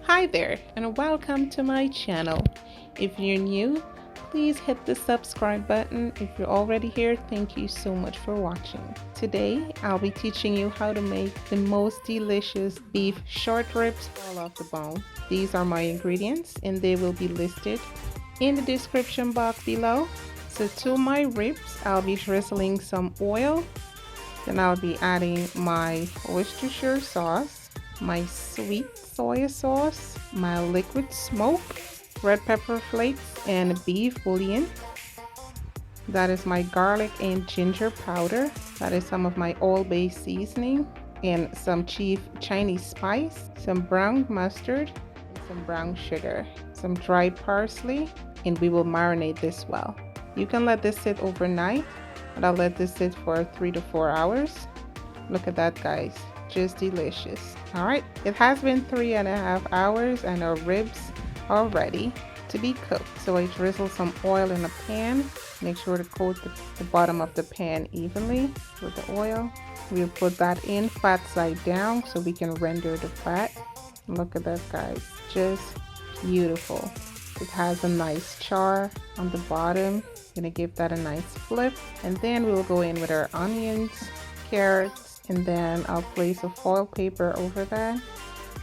Hi there, and welcome to my channel. If you're new, please hit the subscribe button. If you're already here, thank you so much for watching. Today, I'll be teaching you how to make the most delicious beef short ribs fall off the bone. These are my ingredients, and they will be listed in the description box below. So to my ribs, I'll be drizzling some oil. Then I'll be adding my Worcestershire sauce, my sweet soy sauce, my liquid smoke, red pepper flakes, and beef bouillon. That is my garlic and ginger powder. That is some of my all-based seasoning and some Chinese spice, some brown mustard, and some brown sugar, some dried parsley, and we will marinate this well. You can let this sit overnight, but I'll let this sit for 3 to 4 hours. Look at that, guys, just delicious. All right, it has been 3.5 hours and our ribs are ready to be cooked. So I drizzle some oil in a pan. Make sure to coat the bottom of the pan evenly with the oil. We'll put that in fat side down so we can render the fat. Look at that, guys, just beautiful. It has a nice char on the bottom. Gonna give that a nice flip, and then we'll go in with our onions, carrots, and then I'll place a foil paper over that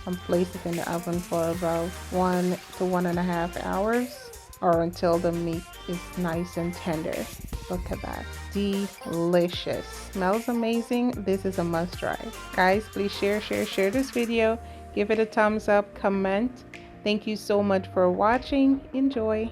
and place it in the oven for about 1 to 1.5 hours, or until the meat is nice and tender. Look at that, delicious, smells amazing. This is a must try, guys. Please share this video, give it a thumbs up, comment. Thank you so much for watching. Enjoy.